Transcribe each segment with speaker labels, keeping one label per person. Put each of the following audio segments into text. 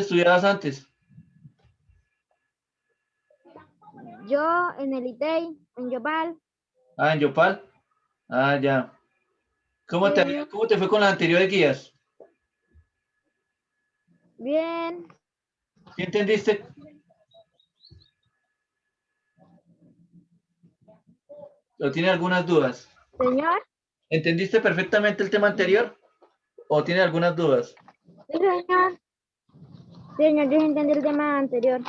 Speaker 1: estudiabas antes?
Speaker 2: Yo en el ITEI, en Yopal.
Speaker 1: Ah, en Yopal. Ah, ya.
Speaker 2: Sí,
Speaker 1: ¿Cómo te fue con las anteriores guías?
Speaker 2: bien.
Speaker 1: ¿Sí entendiste? ¿O tiene algunas dudas?
Speaker 2: Señor.
Speaker 1: ¿Entendiste perfectamente el tema anterior? ¿O tiene algunas dudas?
Speaker 2: Sí, señor. Señor, yo entendí el tema anterior.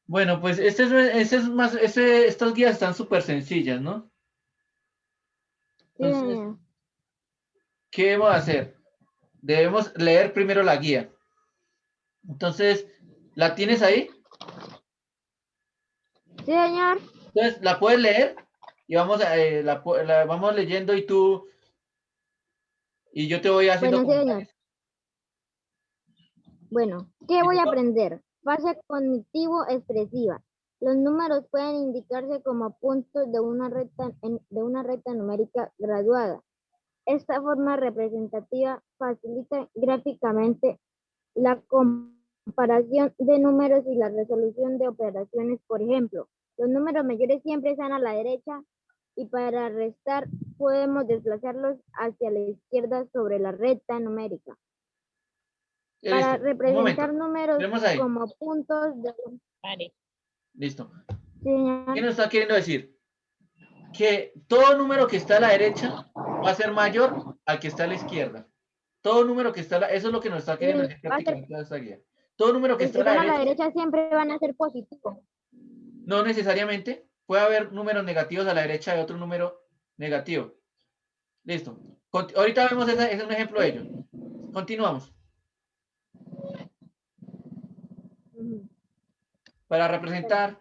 Speaker 1: Bueno, pues estas guías están súper sencillas, ¿no?
Speaker 2: Sí,
Speaker 1: Entonces,
Speaker 2: señor.
Speaker 1: ¿qué debemos hacer? Debemos leer primero la guía. Entonces, ¿la tienes ahí?
Speaker 2: Sí, señor.
Speaker 1: Entonces, la puedes leer y la vamos leyendo y yo te voy haciendo
Speaker 2: Bueno, sí, señor.
Speaker 1: comentarios.
Speaker 2: Bueno, ¿qué voy a
Speaker 1: ¿Listo?
Speaker 2: aprender? Fase cognitivo-expresiva. Los números pueden indicarse como puntos de una recta numérica graduada. Esta forma representativa facilita gráficamente la comparación de números y la resolución de operaciones. Por ejemplo, los números mayores siempre están a la derecha y para restar podemos desplazarlos hacia la izquierda sobre la recta numérica. Para
Speaker 1: Listo. Un
Speaker 2: representar
Speaker 1: momento.
Speaker 2: números
Speaker 1: Tenemos ahí.
Speaker 2: como puntos de... Vale.
Speaker 1: Listo.
Speaker 2: Sí,
Speaker 1: ¿Qué
Speaker 2: señor.
Speaker 1: nos está queriendo decir? Que todo número que está a la derecha va a ser mayor al que está a la izquierda. Todo número que está a la... Eso es lo que nos está queriendo decir
Speaker 2: Va a ser,
Speaker 1: prácticamente esta guía. Todo número que
Speaker 2: los
Speaker 1: está
Speaker 2: que
Speaker 1: a la
Speaker 2: están a la
Speaker 1: derecha,
Speaker 2: derecha siempre van a ser positivos.
Speaker 1: no necesariamente. Puede haber números negativos a la derecha de otro número negativo. Listo. Ahorita vemos ese es un ejemplo de ello. Continuamos.
Speaker 2: Ujú.
Speaker 1: Para
Speaker 2: Bueno,
Speaker 1: representar,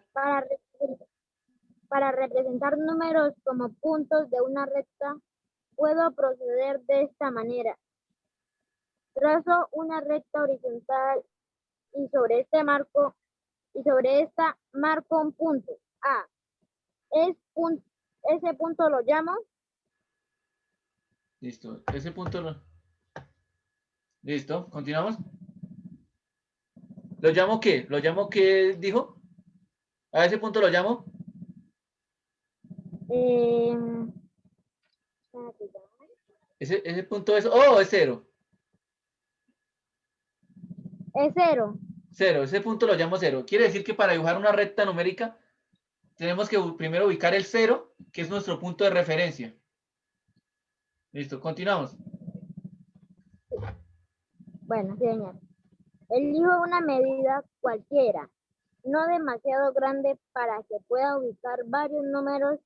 Speaker 2: para representar números como puntos de una recta, puedo proceder de esta manera. Trazo una recta horizontal y sobre esta marco un punto. A. Ese punto lo llamo.
Speaker 1: listo. Ese punto listo. Continuamos. ¿Lo llamo qué? ¿Lo llamo qué dijo? A ese punto lo llamo.
Speaker 2: eh,
Speaker 1: Ese punto es. Oh, es cero.
Speaker 2: es cero.
Speaker 1: Cero. Ese punto lo llamo cero. Quiere decir que para dibujar una recta numérica tenemos que primero ubicar el cero, que es nuestro punto de referencia. Listo. Continuamos.
Speaker 2: Bueno, señor. Elijo una medida cualquiera, no demasiado grande para que pueda ubicar varios números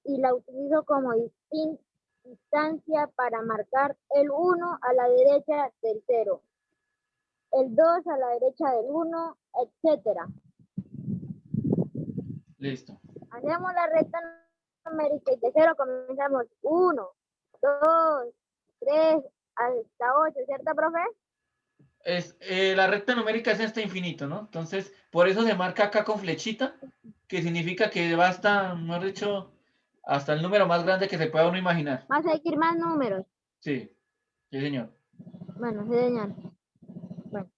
Speaker 2: y la utilizo como distancia para marcar el 1 a la derecha del 0, el 2 a la derecha del 1, etcétera.
Speaker 1: Listo.
Speaker 2: Hacemos la recta numérica y de 0 comenzamos 1, 2, 3, hasta 8, ¿cierto, profe?
Speaker 1: La recta numérica es hasta infinito, ¿no? Entonces, por eso se marca acá con flechita, que significa que va hasta, mejor dicho, hasta el número más grande que se pueda uno imaginar.
Speaker 2: Va a seguir más números.
Speaker 1: Sí, sí, señor.
Speaker 2: Bueno, sí, señor. Bueno.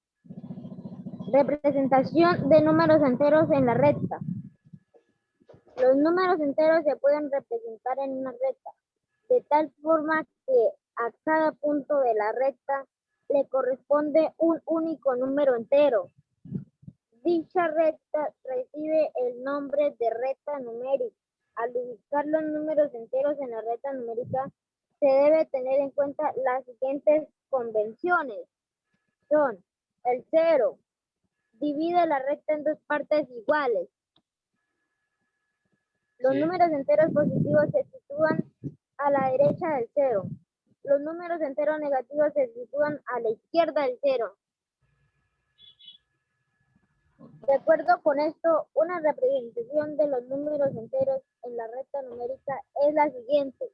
Speaker 2: Representación de números enteros en la recta. Los números enteros se pueden representar en una recta, de tal forma que a cada punto de la recta le corresponde un único número entero. Dicha recta recibe el nombre de recta numérica. Al ubicar los números enteros en la recta numérica, se debe tener en cuenta las siguientes convenciones. Son el 0, divide la recta en dos partes iguales. Los
Speaker 1: Sí,
Speaker 2: números enteros positivos se sitúan a la derecha del 0. Los números enteros negativos se sitúan a la izquierda del 0. De acuerdo con esto, una representación de los números enteros en la recta numérica es la siguiente.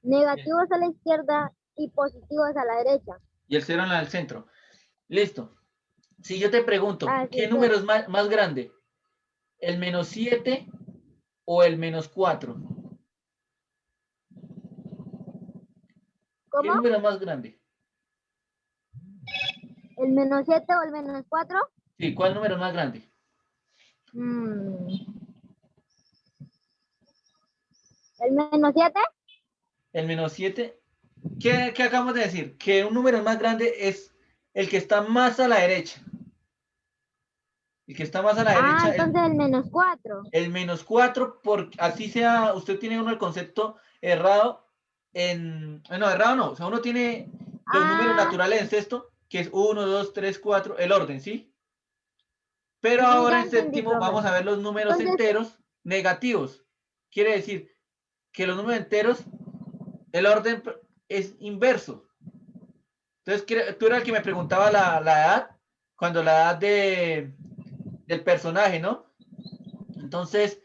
Speaker 1: bien.
Speaker 2: Negativos a la izquierda y positivos a la derecha.
Speaker 1: Y el cero en el centro. Listo. Si yo te pregunto,
Speaker 2: Así
Speaker 1: ¿qué
Speaker 2: es.
Speaker 1: número es más grande? ¿El -7 o el -4? ¿Qué
Speaker 2: ¿Cómo?
Speaker 1: número es más grande?
Speaker 2: ¿El -7 o el -4?
Speaker 1: Sí, ¿cuál número es más grande?
Speaker 2: ¿El -7?
Speaker 1: El -7. ¿Qué acabamos de decir? Que un número más grande es el que está más a la derecha. El que está más a la
Speaker 2: Ah,
Speaker 1: derecha,
Speaker 2: entonces el -4.
Speaker 1: el -4, porque así sea, usted tiene uno el concepto errado no, errado no, o sea, uno tiene los números
Speaker 2: Ah,
Speaker 1: naturales en sexto, que es 1, 2, 3, 4, el orden, ¿sí? Pero ahora
Speaker 2: ya
Speaker 1: en
Speaker 2: entendí,
Speaker 1: séptimo
Speaker 2: profe.
Speaker 1: vamos a ver los números
Speaker 2: Entonces,
Speaker 1: enteros negativos. Quiere decir que los números enteros, el orden es inverso. Entonces, tú eras el que me preguntaba la edad, cuando la edad del personaje, ¿no? Entonces,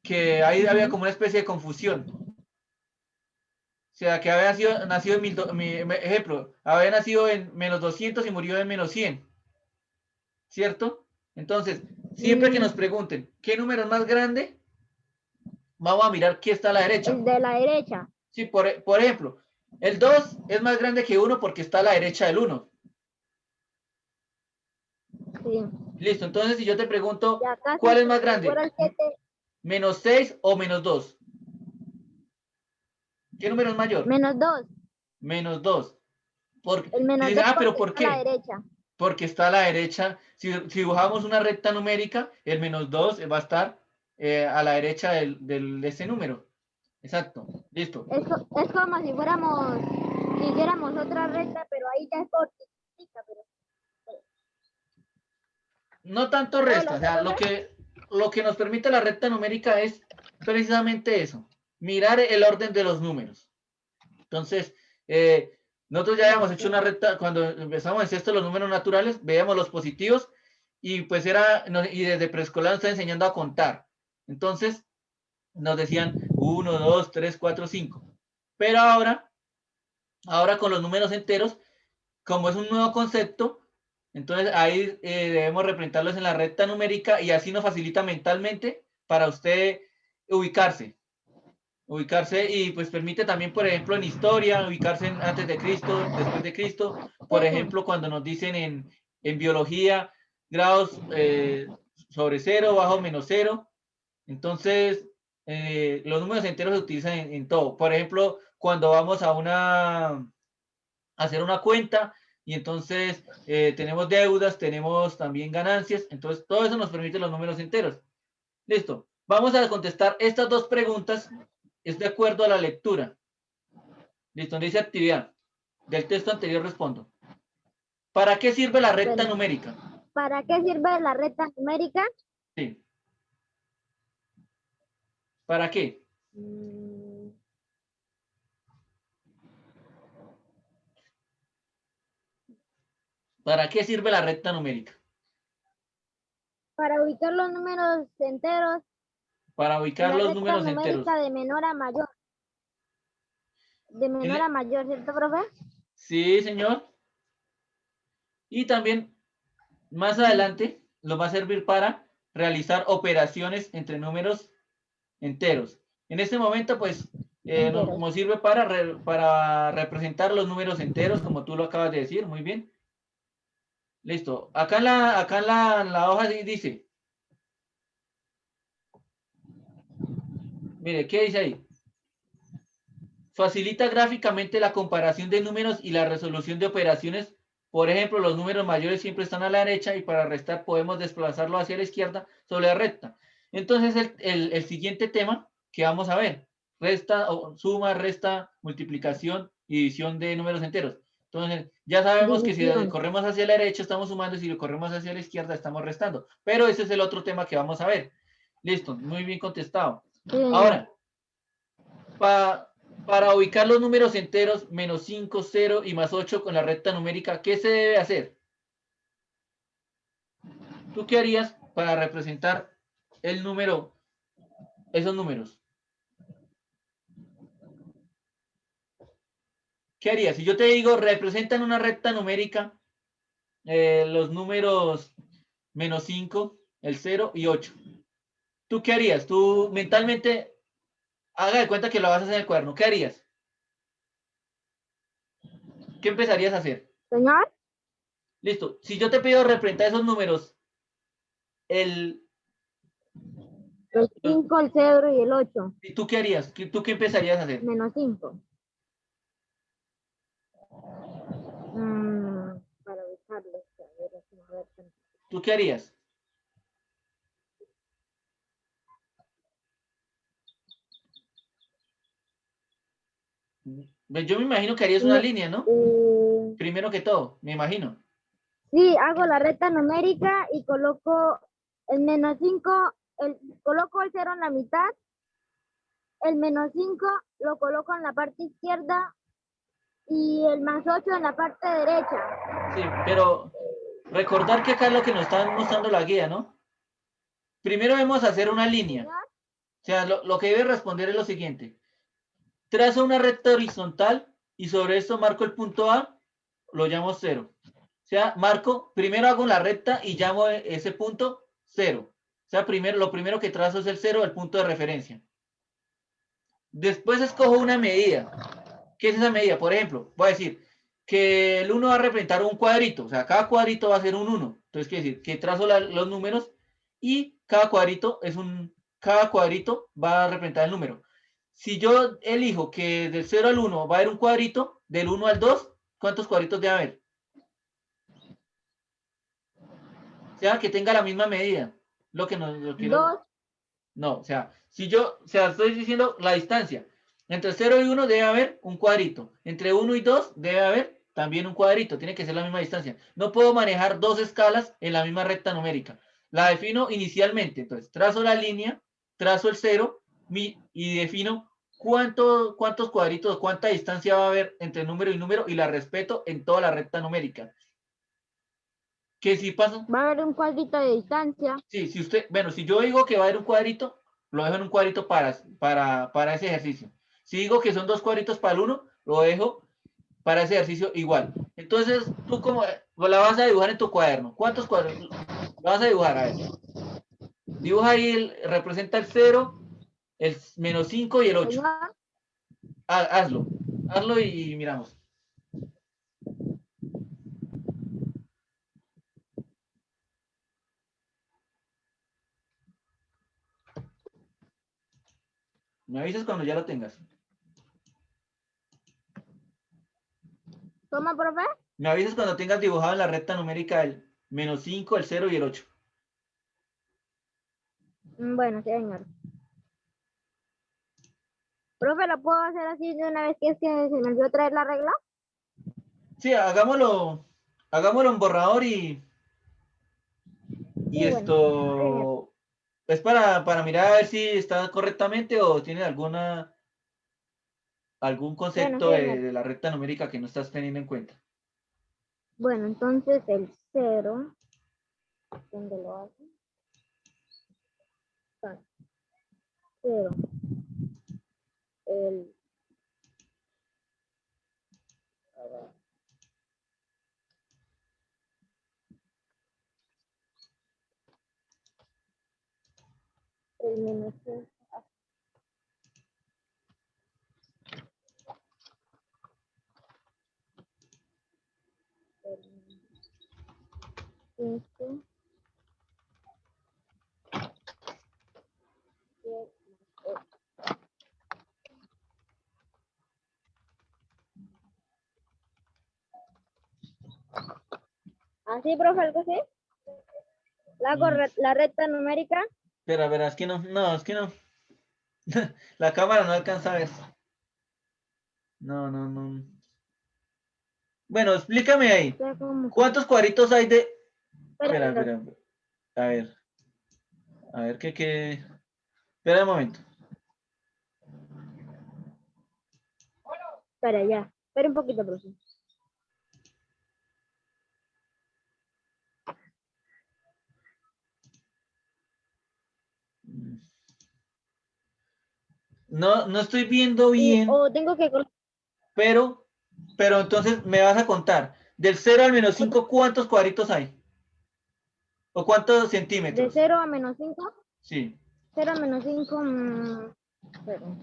Speaker 1: que ahí había como una especie de confusión. O sea, que había nacido en ejemplo, había nacido en -200 y murió en -100, ¿cierto? Entonces, siempre que nos pregunten qué número es más grande, vamos a mirar qué está a la derecha.
Speaker 2: el de la derecha.
Speaker 1: Sí, por ejemplo, el 2 es más grande que 1 porque está a la derecha del 1.
Speaker 2: Sí.
Speaker 1: Listo, entonces si yo te
Speaker 2: Y
Speaker 1: pregunto,
Speaker 2: acá
Speaker 1: ¿cuál es más
Speaker 2: si fuera
Speaker 1: grande?
Speaker 2: el 7,
Speaker 1: ¿-6 o -2? ¿Qué número es mayor?
Speaker 2: -2.
Speaker 1: -2.
Speaker 2: El
Speaker 1: Y
Speaker 2: menos
Speaker 1: dice,
Speaker 2: 2
Speaker 1: pero
Speaker 2: porque
Speaker 1: ¿por
Speaker 2: está a la
Speaker 1: qué?
Speaker 2: derecha.
Speaker 1: Porque está a la derecha. Si dibujamos una recta numérica, el -2 va a estar a la derecha de ese número. Exacto. Listo.
Speaker 2: Es como si hiciéramos otra recta, pero ahí ya es cortica, pero
Speaker 1: No tanto resta. O
Speaker 2: hola,
Speaker 1: sea, lo que nos permite la recta numérica es precisamente eso. Mirar el orden de los números. Entonces, nosotros ya habíamos hecho una recta, cuando empezamos en sexto los números naturales, veíamos los positivos y pues y desde preescolar nos está enseñando a contar. Entonces, nos decían 1, 2, 3, 4, 5. Pero ahora con los números enteros, como es un nuevo concepto, entonces ahí debemos representarlos en la recta numérica y así nos facilita mentalmente para usted ubicarse. Ubicarse y pues permite también, por ejemplo, en historia, ubicarse en antes de Cristo, después de Cristo. Por
Speaker 2: sí,
Speaker 1: ejemplo, cuando nos dicen en biología grados sobre cero, bajo -0. Entonces, los números enteros se utilizan en todo. Por ejemplo, cuando vamos a hacer una cuenta y entonces tenemos deudas, tenemos también ganancias. Entonces, todo eso nos permite los números enteros. Listo. Vamos a contestar estas dos preguntas. Es de acuerdo a la lectura. Listo, dice actividad. Del texto anterior respondo. ¿Para qué sirve la recta
Speaker 2: bueno,
Speaker 1: numérica?
Speaker 2: ¿para qué sirve la recta numérica?
Speaker 1: Sí. ¿Para qué?
Speaker 2: Mm,
Speaker 1: ¿Para qué sirve la recta numérica?
Speaker 2: Para ubicar los números enteros
Speaker 1: Para
Speaker 2: en
Speaker 1: ubicar
Speaker 2: la
Speaker 1: los
Speaker 2: recta
Speaker 1: números enteros.
Speaker 2: numérica de menor a mayor. De menor a mayor, ¿cierto, profe?
Speaker 1: Sí, señor. Y también más adelante nos va a servir para realizar operaciones entre números enteros. En este momento, pues,
Speaker 2: Enteros.
Speaker 1: nos sirve para representar los números enteros, como tú lo acabas de decir, muy bien. Listo. Acá en la hoja dice, mire, ¿qué dice ahí? Facilita gráficamente la comparación de números y la resolución de operaciones. Por ejemplo, los números mayores siempre están a la derecha y para restar podemos desplazarlo hacia la izquierda sobre la recta. Entonces, el siguiente tema que vamos a ver, suma, resta, multiplicación y división de números enteros. Entonces, ya sabemos que si
Speaker 2: División.
Speaker 1: corremos hacia la derecha estamos sumando y si lo corremos hacia la izquierda estamos restando. Pero ese es el otro tema que vamos a ver. Listo, muy bien contestado.
Speaker 2: Sí, señor.
Speaker 1: Ahora, para ubicar los números enteros, -5, 0 y +8 con la recta numérica, ¿qué se debe hacer? ¿Tú qué harías para representar esos números? ¿Qué harías? Si yo te digo, representan una recta numérica los números -5, el 0 y 8. ¿Tú qué harías? Tú mentalmente, haga de cuenta que lo vas a hacer en el cuaderno. ¿Qué harías? ¿Qué empezarías a hacer?
Speaker 2: Señor,
Speaker 1: Listo. Si yo te pido representar esos números, el,
Speaker 2: El 5, el 0 y el 8.
Speaker 1: ¿tú qué harías? ¿Tú qué empezarías a hacer?
Speaker 2: Menos 5. Para buscarlo. A ver.
Speaker 1: ¿Tú qué harías? Yo me imagino que harías una línea, ¿no? Primero que todo, me imagino.
Speaker 2: Sí, hago la recta numérica y coloco el menos 5, coloco el 0 en la mitad, el menos 5 lo coloco en la parte izquierda y el más 8 en la parte derecha.
Speaker 1: Sí, pero recordar que acá es lo que nos está mostrando la guía, ¿no? Primero debemos hacer una línea. O sea, lo que debe responder es lo siguiente. Trazo una recta horizontal y sobre esto marco el punto A, lo llamo 0. O sea, primero hago la recta y llamo ese punto 0. O sea, lo primero que trazo es el 0, el punto de referencia. Después escojo una medida. ¿Qué es esa medida? Por ejemplo, voy a decir que el 1 va a representar un cuadrito. O sea, cada cuadrito va a ser un 1. Entonces, quiere decir que trazo los números y cada cuadrito va a representar el número. Si yo elijo que del 0 al 1 va a haber un cuadrito, del 1 al 2, ¿cuántos cuadritos debe haber? O sea, que tenga la misma medida.
Speaker 2: Dos.
Speaker 1: No, o sea, estoy diciendo la distancia. Entre 0 y 1 debe haber un cuadrito. Entre 1 y 2 debe haber también un cuadrito. Tiene que ser la misma distancia. No puedo manejar dos escalas en la misma recta numérica. La defino inicialmente. Entonces, trazo la línea, trazo el 0 y defino cuántos cuadritos, cuánta distancia va a haber entre número y número y la respeto en toda la recta numérica. ¿Qué si pasa?
Speaker 2: Va a haber un cuadrito de distancia.
Speaker 1: Sí, si yo digo que va a haber un cuadrito, lo dejo en un cuadrito para ese ejercicio. Si digo que son dos cuadritos para el uno, lo dejo para ese ejercicio igual. Entonces, tú como la vas a dibujar en tu cuaderno. ¿Cuántos cuadros la vas a dibujar? A ver. Dibuja ahí, representa el 0, el menos 5 y el 8.
Speaker 2: Señor,
Speaker 1: Hazlo y miramos. Me avisas cuando ya lo tengas.
Speaker 2: ¿cómo, profe?
Speaker 1: Me avisas cuando tengas dibujado en la recta numérica el menos 5, el 0 y el 8.
Speaker 2: Bueno, sí, señor. Profe, ¿lo puedo hacer así de una vez que es que se me olvidó traer la regla?
Speaker 1: Sí, hagámoslo en borrador y
Speaker 2: Sí, bueno.
Speaker 1: esto es para mirar a ver si está correctamente o tiene algún
Speaker 2: Bueno,
Speaker 1: concepto
Speaker 2: sí, señor.
Speaker 1: de la recta numérica que no estás teniendo en cuenta.
Speaker 2: Bueno, entonces el 0, ¿dónde lo hace? 0, el, el menos 5, el 5, así, profe, algo así.
Speaker 1: Mm,
Speaker 2: La recta numérica.
Speaker 1: pero a ver, es que es que no. La cámara no alcanza a ver. No. Bueno, explícame ahí. ¿Cuántos cuadritos hay de?
Speaker 2: Espera,
Speaker 1: Espera. A ver, qué. Espera un momento.
Speaker 2: espera, ya. Espera un poquito, profe.
Speaker 1: No estoy viendo
Speaker 2: Y,
Speaker 1: bien,
Speaker 2: o tengo que colocar
Speaker 1: pero entonces me vas a contar. Del 0 al menos 5, ¿cuántos cuadritos hay? ¿O cuántos
Speaker 2: de
Speaker 1: centímetros?
Speaker 2: 0 a menos 5.
Speaker 1: Sí.
Speaker 2: 0 a menos 5, 0,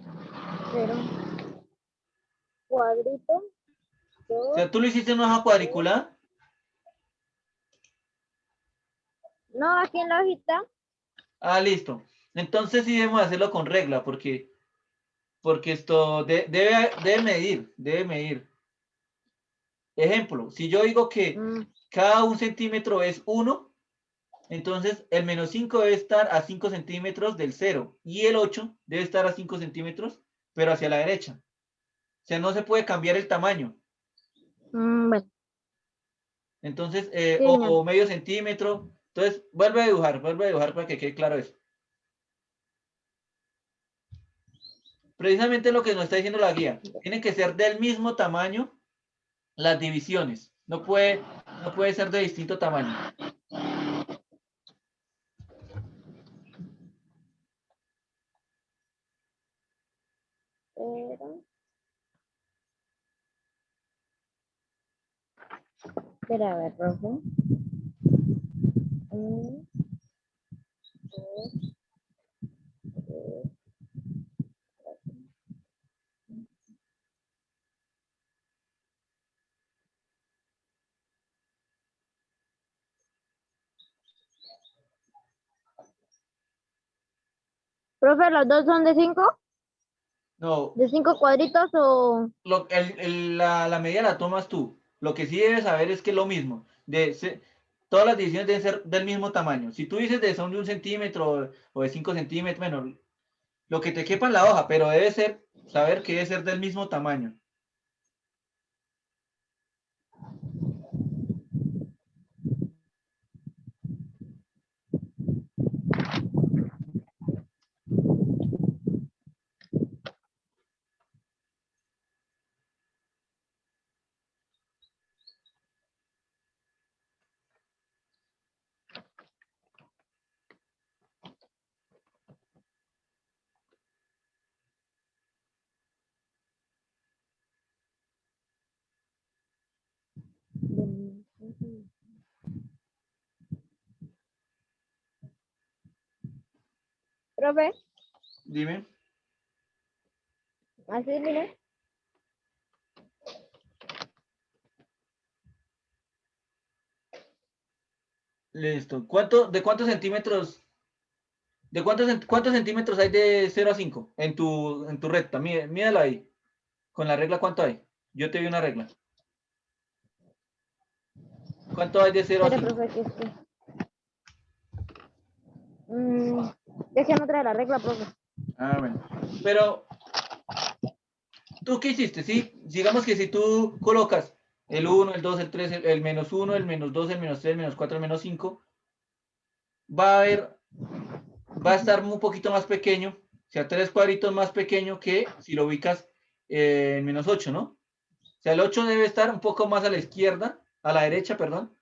Speaker 2: cuadrito,
Speaker 1: O
Speaker 2: 2,
Speaker 1: sea, tú lo hiciste en una hoja
Speaker 2: 3,
Speaker 1: cuadriculada.
Speaker 2: No, aquí en la hojita.
Speaker 1: Ah, listo. Entonces sí debemos hacerlo con regla, porque esto debe medir, debe medir. Ejemplo, si yo digo que
Speaker 2: Mm,
Speaker 1: cada 1 centímetro es 1, entonces el -5 debe estar a 5 centímetros del 0 y el 8 debe estar a 5 centímetros, pero hacia la derecha. O sea, no se puede cambiar el tamaño.
Speaker 2: bueno,
Speaker 1: Entonces,
Speaker 2: sí, señor.
Speaker 1: o medio centímetro. Entonces, vuelve a dibujar para que quede claro eso. Precisamente lo que nos está diciendo la guía. Tiene que ser del mismo tamaño las divisiones. No puede ser de distinto tamaño.
Speaker 2: Pero, espera, a ver, profe. Mm, dos, tres. Profe, ¿los dos son de 5?
Speaker 1: No,
Speaker 2: ¿De 5 cuadritos o...?
Speaker 1: la medida la tomas tú. Lo que sí debes saber es que es lo mismo. Todas las divisiones deben ser del mismo tamaño. Si tú dices son de 1 centímetro o de 5 centímetros, bueno, lo que te quepa en la hoja, pero saber que debe ser del mismo tamaño.
Speaker 2: Profe,
Speaker 1: Dime.
Speaker 2: así, mire.
Speaker 1: Listo. ¿Cuántos centímetros hay de 0 a 5 en tu recta? Mírala ahí. Con la regla, ¿cuánto hay? Yo te di una regla. ¿Cuánto hay de 0 a
Speaker 2: Espere,
Speaker 1: 5?
Speaker 2: profe, que es que... es que no trae la regla, profe.
Speaker 1: Ah, bueno. Pero, ¿tú qué hiciste? Sí, digamos que si tú colocas el 1, el 2, el 3, el -1, el -2, el -3, el -4, el -5, va a haber, va a estar un poquito más pequeño, o sea, 3 cuadritos más pequeño que si lo ubicas en -8, ¿no? O sea, el 8 debe estar un poco más a la izquierda, a la derecha, perdón,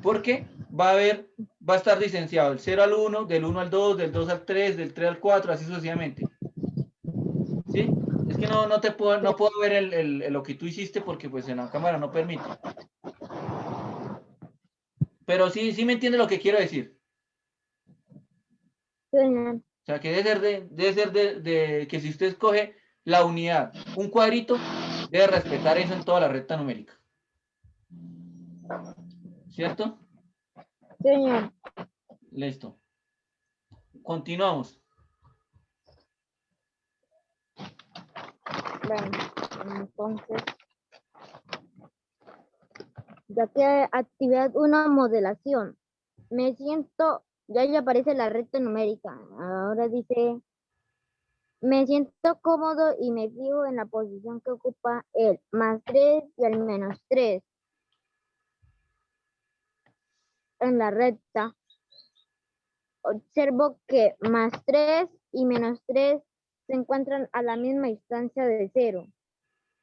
Speaker 1: porque va a estar licenciado del 0 al 1, del 1 al 2, del 2 al 3, del 3 al 4, así sucesivamente. ¿Sí? Es que no puedo ver lo que tú hiciste porque pues en la cámara no permite. Pero sí me entiende lo que quiero decir.
Speaker 2: Sí, señor.
Speaker 1: O sea, que debe ser que si usted escoge la unidad, un cuadrito, debe respetar eso en toda la recta numérica. ¿Cierto?
Speaker 2: Sí, señor.
Speaker 1: Listo. Continuamos.
Speaker 2: Bueno, entonces, ya que actividad 1, modelación. Me siento, ya aparece la recta numérica. Ahora dice, me siento cómodo y me fijo en la posición que ocupa el +3 y el -3 en la recta. Observo que +3 y -3 se encuentran a la misma distancia de 0.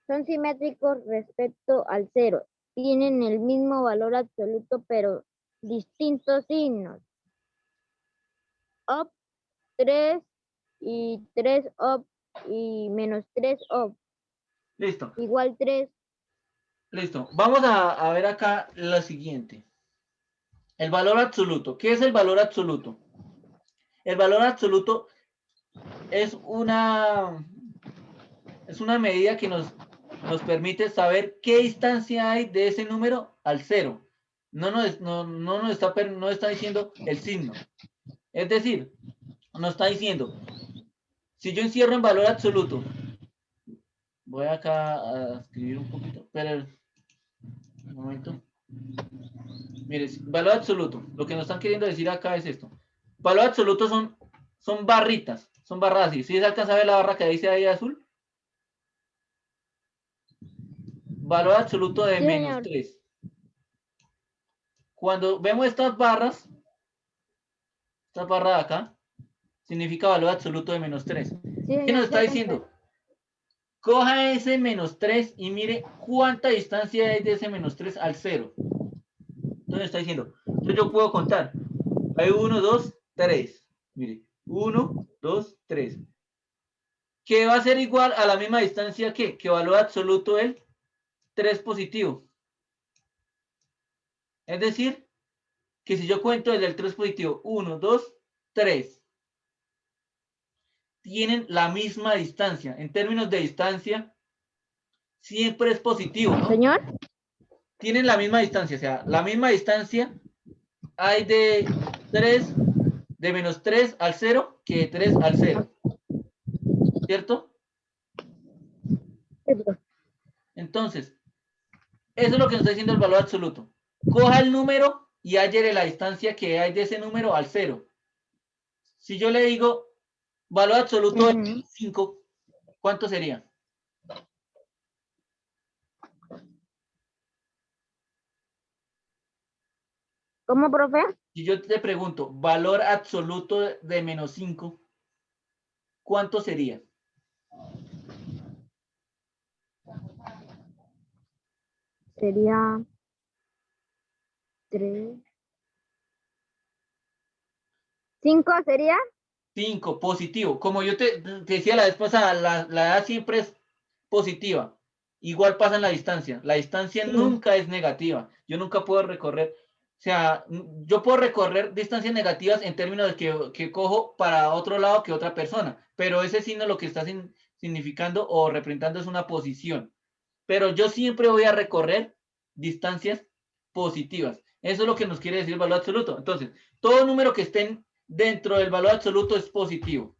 Speaker 2: Son simétricos respecto al 0. Tienen el mismo valor absoluto, pero distintos signos. Op 3 y 3 op y -3 op
Speaker 1: Listo.
Speaker 2: igual 3.
Speaker 1: Listo. Vamos a ver acá lo siguiente. El valor absoluto. ¿Qué es el valor absoluto? El valor absoluto es una medida que nos permite saber qué distancia hay de ese número al 0. no está diciendo el signo. Es decir, nos está diciendo, si yo encierro en valor absoluto, voy acá a escribir un poquito, pero un momento. Mire, valor absoluto, lo que nos están queriendo decir acá es esto. Valor absoluto son barritas, son barras así. ¿Sí se alcanza a ver la barra que dice ahí azul? Valor absoluto de
Speaker 2: Sí,
Speaker 1: menos
Speaker 2: señor.
Speaker 1: 3. Cuando vemos estas barras de acá, significa valor absoluto de menos 3.
Speaker 2: Sí,
Speaker 1: ¿Qué nos
Speaker 2: señor, sí
Speaker 1: está
Speaker 2: alcanza.
Speaker 1: diciendo? Coja ese menos 3 y mire cuánta distancia hay de ese menos 3 al 0. Entonces está diciendo, entonces yo puedo contar. Hay 1, 2, 3. Mire, 1, 2, 3. Que va a ser igual a la misma distancia que valor absoluto el 3 positivo. Es decir, que si yo cuento desde el 3 positivo, 1, 2, 3, tienen la misma distancia. En términos de distancia, siempre es positivo, ¿no?
Speaker 2: Señor.
Speaker 1: Tienen la misma distancia, o sea, la misma distancia hay de 3, de menos 3 al 0 que de 3 al 0, ¿cierto? Entonces, eso es lo que nos está diciendo el valor absoluto. Coja el número y hállele la distancia que hay de ese número al 0. Si yo le digo valor absoluto de 5, ¿cuánto sería?
Speaker 2: ¿Cómo, profe?
Speaker 1: Si yo te pregunto valor absoluto de menos 5, ¿cuánto sería?
Speaker 2: Sería 3. 5 sería.
Speaker 1: 5, positivo. Como yo te decía la vez pasada, la edad siempre es positiva. Igual pasa en la distancia. La distancia
Speaker 2: Sí.
Speaker 1: nunca es negativa. Yo nunca puedo recorrer, o sea, yo puedo recorrer distancias negativas en términos de que cojo para otro lado que otra persona, pero ese signo lo que está significando o representando es una posición. Pero yo siempre voy a recorrer distancias positivas. Eso es lo que nos quiere decir el valor absoluto. Entonces, todo número que esté dentro del valor absoluto es positivo.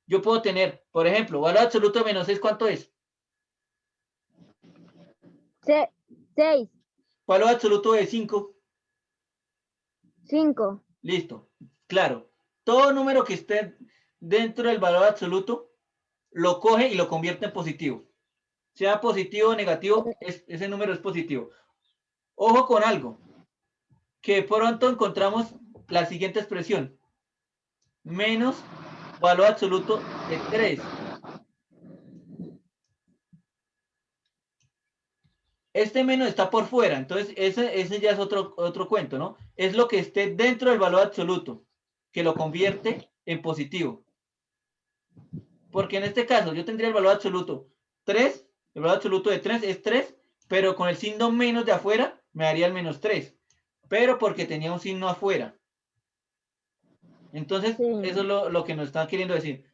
Speaker 1: Yo puedo tener, por ejemplo, valor absoluto de menos 6, ¿cuánto es?
Speaker 2: 6.
Speaker 1: Valor absoluto de 5,
Speaker 2: 5.
Speaker 1: listo. Claro, todo número que esté dentro del valor absoluto lo coge y lo convierte en positivo. Sea positivo o negativo, ese número es positivo. Ojo con algo, que pronto encontramos la siguiente expresión, menos valor absoluto de 3. Este menos está por fuera, entonces ese ya es otro cuento, ¿no? Es lo que esté dentro del valor absoluto, que lo convierte en positivo. Porque en este caso yo tendría el valor absoluto 3, el valor absoluto de 3 es 3, pero con el signo menos de afuera me daría el menos 3, pero porque tenía un signo afuera. Entonces,
Speaker 2: Sí.
Speaker 1: eso es lo que nos están queriendo decir.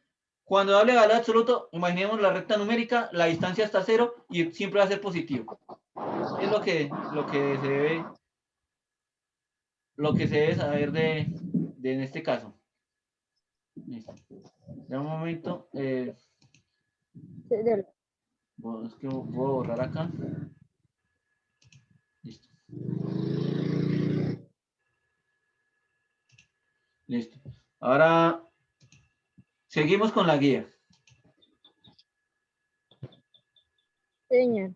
Speaker 1: Cuando hable de valor absoluto, imaginemos la recta numérica, la distancia está 0 y siempre va a ser positivo. Es lo que se debe saber de en este caso. Listo. Ya un momento. Es que voy a borrar acá. Listo. Listo. Ahora seguimos con la guía.
Speaker 2: Señor.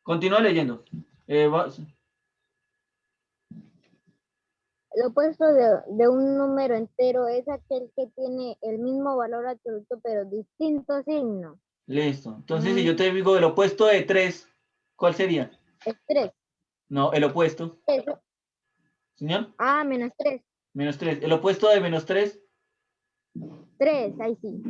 Speaker 1: Continúa leyendo.
Speaker 2: El opuesto de un número entero es aquel que tiene el mismo valor absoluto pero distinto signo.
Speaker 1: Listo. Entonces, si yo te digo el opuesto de 3, ¿cuál sería?
Speaker 2: Es 3.
Speaker 1: No, el opuesto. Señor,
Speaker 2: Menos 3.
Speaker 1: menos 3. El opuesto de menos 3.
Speaker 2: 3, ahí sí.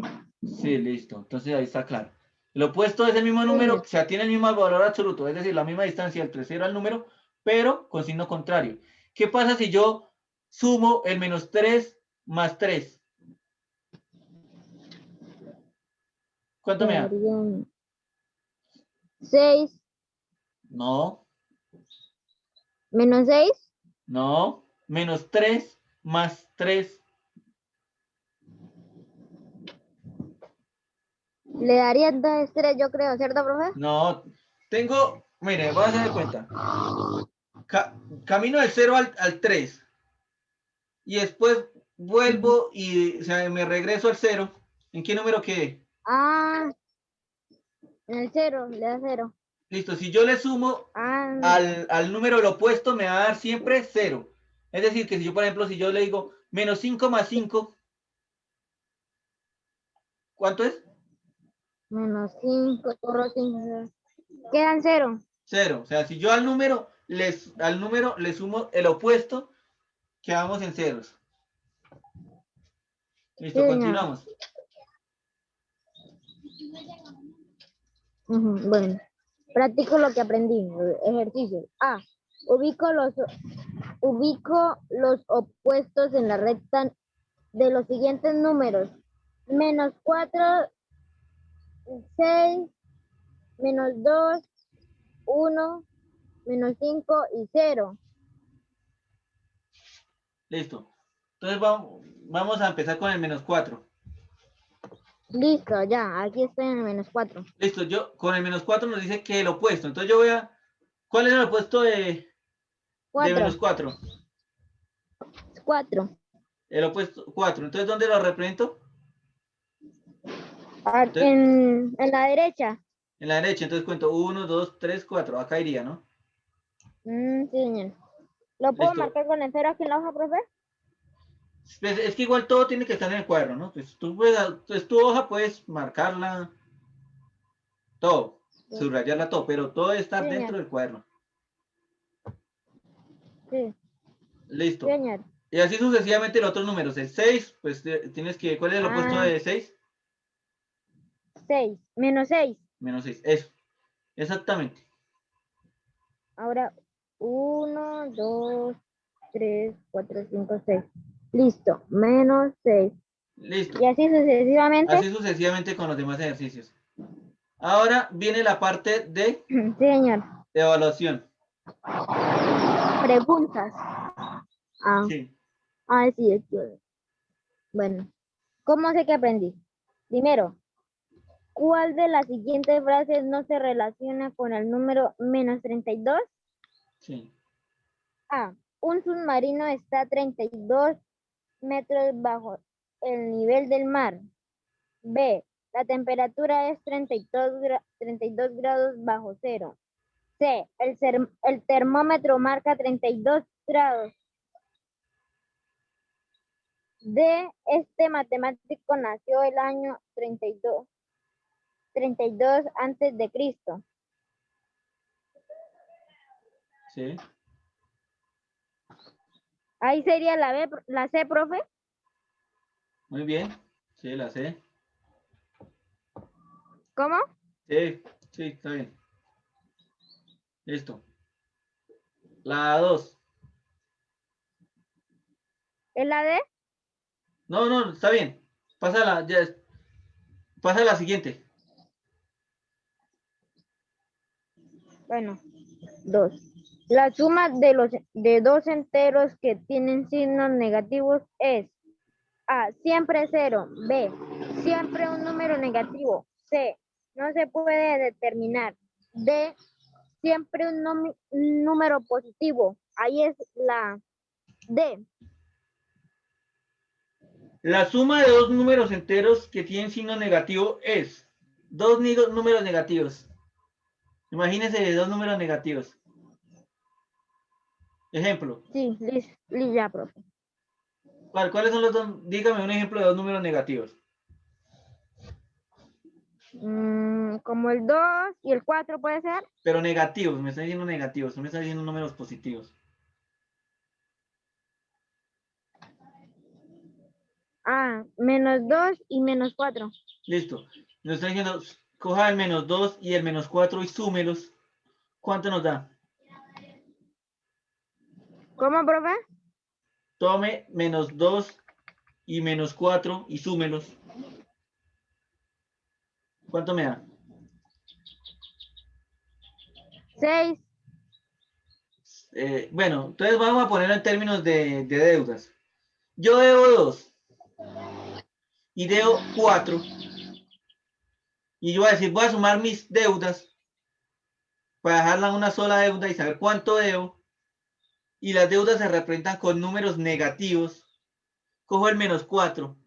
Speaker 1: Sí, listo. Entonces ahí está claro. El opuesto es el mismo número,
Speaker 2: Señor.
Speaker 1: o sea, tiene el mismo valor absoluto, es decir, la misma distancia del tercero al número, pero con signo contrario. ¿Qué pasa si yo sumo el menos 3 más 3? ¿Cuánto me da?
Speaker 2: Quedarían 6.
Speaker 1: No.
Speaker 2: Menos 6.
Speaker 1: No, menos 3 más 3.
Speaker 2: Le daría 2 3, yo creo, ¿cierto, profe?
Speaker 1: No, tengo, mire, voy a hacer de cuenta. Camino del 0 al 3 y después vuelvo y o sea, me regreso al 0. ¿En qué número quedé?
Speaker 2: Ah, en el 0, le da 0.
Speaker 1: Listo, si yo le sumo
Speaker 2: Ah,
Speaker 1: al número del opuesto, me va a dar siempre 0. Es decir, que si yo, por ejemplo, si yo le digo menos 5 más 5, ¿cuánto es?
Speaker 2: menos 5, corro 5. Quedan 0.
Speaker 1: 0. O sea, si yo al número le sumo el opuesto, quedamos en ceros.
Speaker 2: Sí,
Speaker 1: Listo,
Speaker 2: señor.
Speaker 1: continuamos.
Speaker 2: Bueno, practico lo que aprendí. Ejercicio. A. Ubico los, ubico los opuestos en la recta de los siguientes números. Menos 4, 6, menos 2, 1, menos 5 y 0.
Speaker 1: Listo. Entonces vamos a empezar con el menos 4.
Speaker 2: Listo, ya. Aquí estoy en el menos 4.
Speaker 1: Listo, yo con el menos 4 nos dice que el opuesto. Entonces yo voy a... ¿Cuál es el opuesto de menos
Speaker 2: 4.
Speaker 1: 4?
Speaker 2: 4.
Speaker 1: El opuesto 4. Entonces, ¿dónde lo represento? Entonces,
Speaker 2: En la derecha.
Speaker 1: en la derecha. Entonces cuento 1, 2, 3, 4. Acá iría, ¿no?
Speaker 2: Sí, señor. ¿Lo puedo
Speaker 1: Listo.
Speaker 2: marcar con el 0 aquí en la hoja, profe?
Speaker 1: Pues es que igual todo tiene que estar en el cuaderno, ¿no? Pues pues tu hoja puedes marcarla todo,
Speaker 2: Sí,
Speaker 1: subrayarla todo, pero todo debe estar dentro
Speaker 2: señor.
Speaker 1: del cuaderno.
Speaker 2: Sí,
Speaker 1: Listo.
Speaker 2: señor.
Speaker 1: Y así sucesivamente los otros números. El 6, pues tienes que... ¿Cuál es el opuesto
Speaker 2: Ah,
Speaker 1: de 6?
Speaker 2: 6. Menos 6.
Speaker 1: Menos 6. Eso. Exactamente.
Speaker 2: Ahora, 1, 2, 3, 4, 5, 6. Listo. Menos 6. Y
Speaker 1: Listo.
Speaker 2: así sucesivamente.
Speaker 1: Así sucesivamente con los demás ejercicios. Ahora viene la parte de
Speaker 2: Sí, señor.
Speaker 1: evaluación.
Speaker 2: Preguntas. Ah,
Speaker 1: Sí.
Speaker 2: sí, es que... Bueno, ¿cómo sé que aprendí? Primero, ¿cuál de las siguientes frases no se relaciona con el número menos 32?
Speaker 1: Sí.
Speaker 2: A. Un submarino está a 32 metros bajo el nivel del mar. B. La temperatura es 32 grados bajo cero. C. El termómetro marca 32 grados. D. Este matemático nació el año 32 antes de Cristo.
Speaker 1: Sí.
Speaker 2: Ahí sería la C, profe.
Speaker 1: Muy bien. Sí, la sé.
Speaker 2: ¿Cómo?
Speaker 1: Sí, sí, está bien. Listo. La 2.
Speaker 2: ¿Es la D?
Speaker 1: No, no, está bien. Pásala, ya, pasa a la siguiente.
Speaker 2: Bueno, 2. La suma de dos enteros que tienen signos negativos es A. Siempre cero. B. Siempre un número negativo. C. No se puede determinar. D. Siempre un número positivo. Ahí es la D.
Speaker 1: La suma de dos números enteros que tienen signo negativo es dos números negativos. Imagínense dos números negativos. Ejemplo.
Speaker 2: Sí, listo, ya, profe.
Speaker 1: ¿Cuáles son los dos? Dígame un ejemplo de dos números negativos.
Speaker 2: Como el 2 y el 4 puede ser.
Speaker 1: Pero negativos, me está diciendo negativos, no me está diciendo números positivos.
Speaker 2: Menos 2 y menos 4.
Speaker 1: Listo. Nos está diciendo, coja el menos 2 y el menos 4 y súmelos. ¿Cuánto nos da?
Speaker 2: ¿Cómo, profe?
Speaker 1: Tome menos 2 y menos 4 y súmelos. ¿Cuánto me da?
Speaker 2: 6.
Speaker 1: Bueno, entonces vamos a ponerlo en términos de deudas. Yo debo 2 y debo 4. Y yo voy a decir, voy a sumar mis deudas para dejarla en una sola deuda y saber cuánto debo. Y las deudas se representan con números negativos. Cojo el menos 4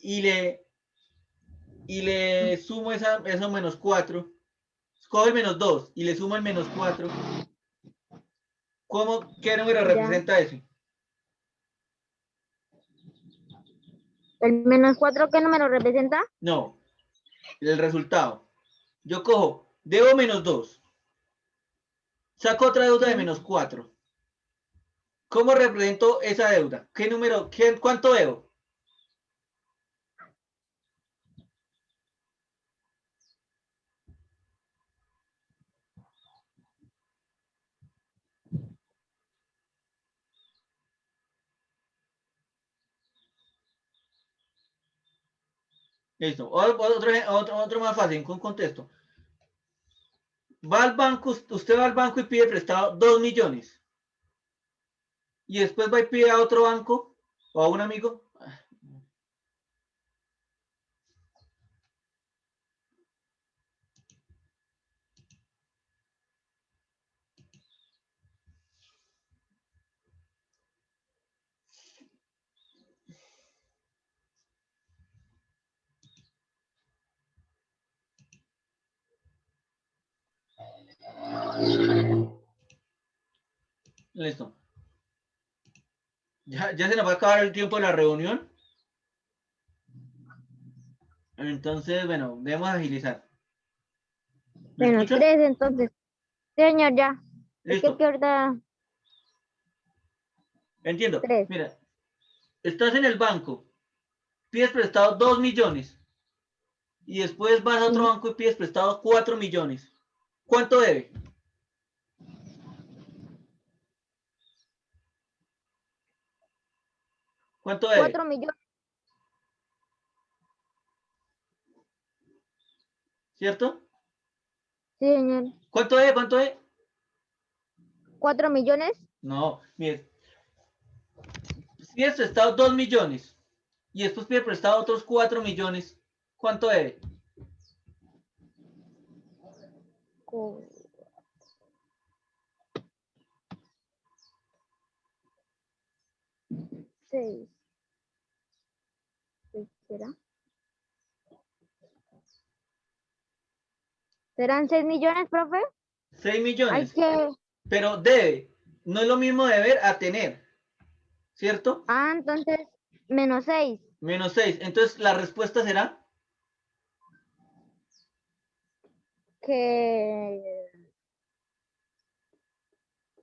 Speaker 1: y le sumo eso menos 4. Cojo el menos 2 y le sumo el menos 4. ¿Qué número
Speaker 2: Ya.
Speaker 1: representa eso?
Speaker 2: ¿El menos 4 qué número representa?
Speaker 1: No, el resultado. Yo cojo, debo menos 2. Saco otra deuda de menos 4. ¿Cómo represento esa deuda? ¿Qué número? ¿Cuánto debo? Listo. Otro más fácil, con contexto. Va al banco, usted va al banco y pide prestado 2 millones. Y después va y pide a otro banco o a un amigo. Listo. Ya se nos va a acabar el tiempo de la reunión. Entonces, bueno, debemos agilizar. ¿Me
Speaker 2: Bueno,
Speaker 1: escuchas?
Speaker 2: 3 entonces. Sí, señor, ya. Es que
Speaker 1: Listo.
Speaker 2: ahorita
Speaker 1: Entiendo.
Speaker 2: 3.
Speaker 1: Mira, estás en el banco, pides prestado 2 millones y después vas a otro banco y pides prestado 4 millones. ¿Cuánto debe? ¿Cuánto debe?
Speaker 2: 4 millones.
Speaker 1: ¿Cierto?
Speaker 2: Sí, señor.
Speaker 1: ¿Cuánto debe? ¿Cuánto debe?
Speaker 2: 4 millones.
Speaker 1: No, mire, pides prestado 2 millones y después pide prestado otros 4 millones. ¿Cuánto debe?
Speaker 2: 6. ¿Será? ¿Serán 6 millones, profe?
Speaker 1: 6
Speaker 2: Hay
Speaker 1: millones.
Speaker 2: que...
Speaker 1: Pero debe. No es lo mismo deber a tener. ¿Cierto?
Speaker 2: Ah, entonces, menos 6.
Speaker 1: Menos 6. Entonces la respuesta será
Speaker 2: Que...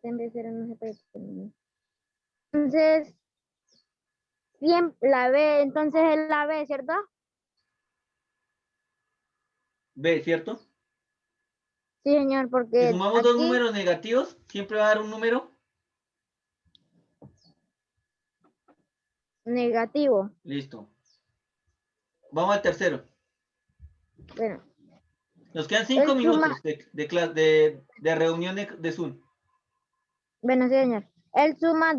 Speaker 2: En vez de 0 no se puede tener. Entonces, la B, entonces es la B, ¿cierto?
Speaker 1: B, ¿cierto?
Speaker 2: Sí, señor,
Speaker 1: Si
Speaker 2: porque
Speaker 1: sumamos dos
Speaker 2: aquí
Speaker 1: números negativos, siempre va a dar un número.
Speaker 2: negativo.
Speaker 1: Listo. Vamos al tercero.
Speaker 2: Bueno,
Speaker 1: Nos quedan 5
Speaker 2: él suma,
Speaker 1: minutos de reunión de Zoom.
Speaker 2: bueno, sí, señor. Él suma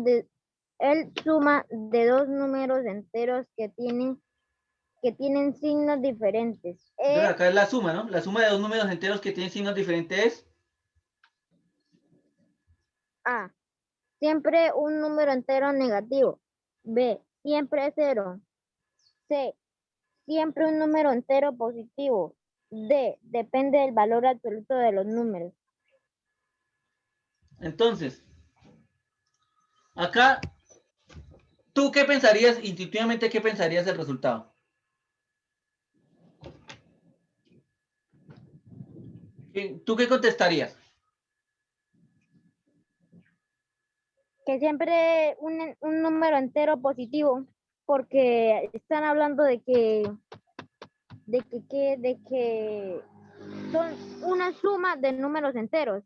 Speaker 2: de dos números enteros que tienen signos diferentes.
Speaker 1: Entonces
Speaker 2: Es
Speaker 1: acá es la suma, ¿no? La suma de dos números enteros que tienen signos diferentes es
Speaker 2: A, siempre un número entero negativo. B, siempre cero. C, siempre un número entero positivo. D, depende del valor absoluto de los números.
Speaker 1: entonces, acá, ¿tú qué pensarías, intuitivamente, qué pensarías del resultado? ¿Tú qué contestarías?
Speaker 2: Que siempre un número entero positivo, porque están hablando de que son una suma de números enteros.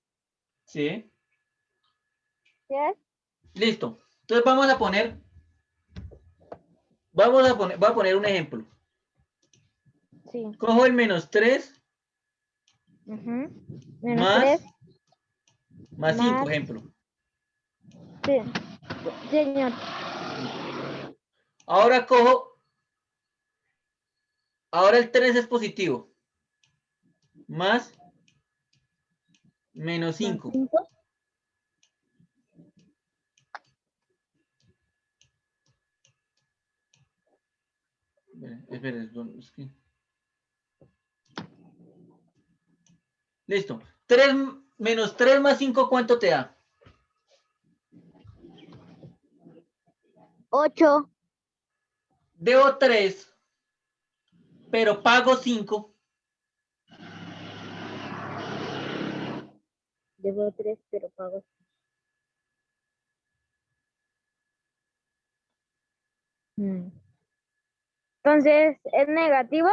Speaker 1: Sí.
Speaker 2: ¿Sí es?
Speaker 1: Listo. Entonces voy a poner un ejemplo.
Speaker 2: Sí.
Speaker 1: Cojo el menos 3
Speaker 2: Ujú. Menos 3
Speaker 1: más 5,
Speaker 2: más
Speaker 1: ejemplo.
Speaker 2: Sí, señor.
Speaker 1: Ahora ahora el 3 es positivo. Más menos 5.
Speaker 2: 5.
Speaker 1: Espera, es que... Listo. 3 menos 3 más 5, ¿cuánto te da?
Speaker 2: 8.
Speaker 1: Debo 3, pero pago 5.
Speaker 2: Debo 3, pero pago. Entonces, ¿es negativo?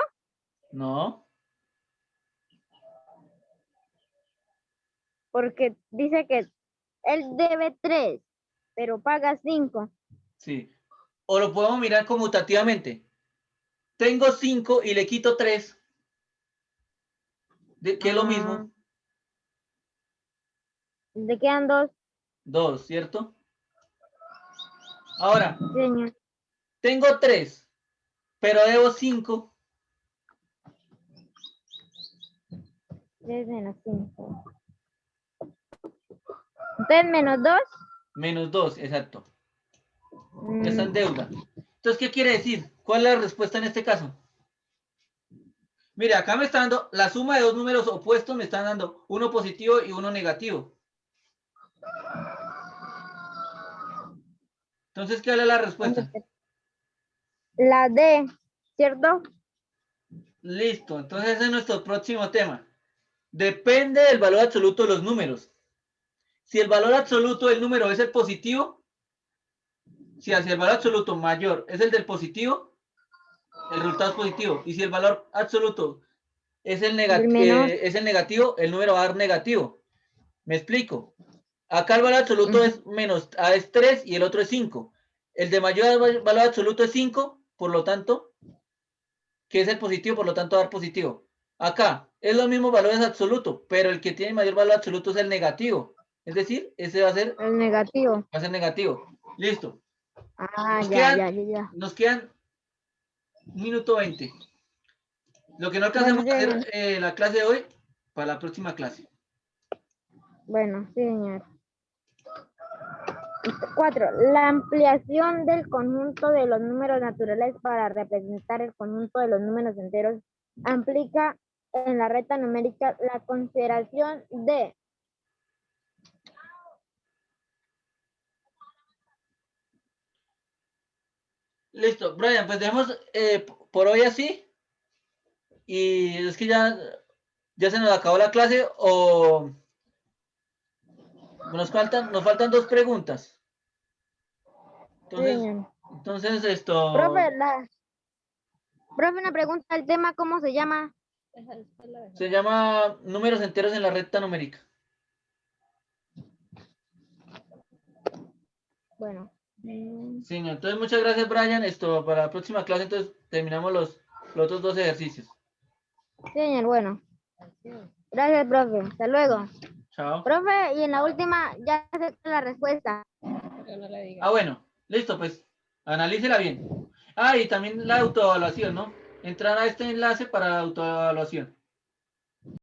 Speaker 1: No.
Speaker 2: Porque dice que él debe 3, pero paga 5.
Speaker 1: Sí. O lo podemos mirar conmutativamente. Tengo 5 y le quito 3. Que es lo mismo.
Speaker 2: Le quedan 2.
Speaker 1: 2, ¿cierto? Ahora,
Speaker 2: Señor.
Speaker 1: tengo 3, pero debo 5.
Speaker 2: 3 menos 5. Entonces, menos 2.
Speaker 1: Menos 2, exacto. Ya está en deuda. Entonces, ¿qué quiere decir? ¿Cuál es la respuesta en este caso? Mire, acá me está dando la suma de dos números opuestos, me están dando uno positivo y uno negativo. Entonces, ¿qué es la respuesta?
Speaker 2: La D, ¿cierto?
Speaker 1: Listo, entonces ese es nuestro próximo tema. Depende del valor absoluto de los números. Si el valor absoluto del número es el positivo, si hacia el valor absoluto mayor es el del positivo, el resultado es positivo. Y si el valor absoluto es el negativo, el número va a dar negativo. ¿Me explico? Acá el valor absoluto es menos A es 3 y el otro es 5. El de mayor valor absoluto es 5, por lo tanto, que es el positivo, por lo tanto va a dar positivo. Acá es los mismos valores absolutos, pero el que tiene mayor valor absoluto es el negativo. Es decir, ese va a ser
Speaker 2: el negativo.
Speaker 1: Va a ser negativo. Listo.
Speaker 2: Ya.
Speaker 1: Nos quedan 1 minuto 20. Lo que no alcancemos a hacer la clase de hoy, para la próxima clase.
Speaker 2: Bueno, sí, señor. 4. La ampliación del conjunto de los números naturales para representar el conjunto de los números enteros aplica en la recta numérica la consideración de
Speaker 1: Listo, Brian, pues dejemos por hoy así. Y es que ya se nos acabó la clase o nos faltan dos preguntas. Entonces esto
Speaker 2: Profe, una pregunta, el tema, ¿cómo se llama?
Speaker 1: se llama números enteros en la recta numérica.
Speaker 2: Bueno.
Speaker 1: Sí, entonces muchas gracias, Brian. Esto para la próxima clase, entonces terminamos los otros dos ejercicios.
Speaker 2: Sí, señor, bueno. Gracias, profe. Hasta luego.
Speaker 1: Chao.
Speaker 2: Profe, y en la última ya se la respuesta.
Speaker 1: Ah, bueno, listo, pues analícela bien. Ah, y también la autoevaluación, ¿no? Entrar a este enlace para la autoevaluación.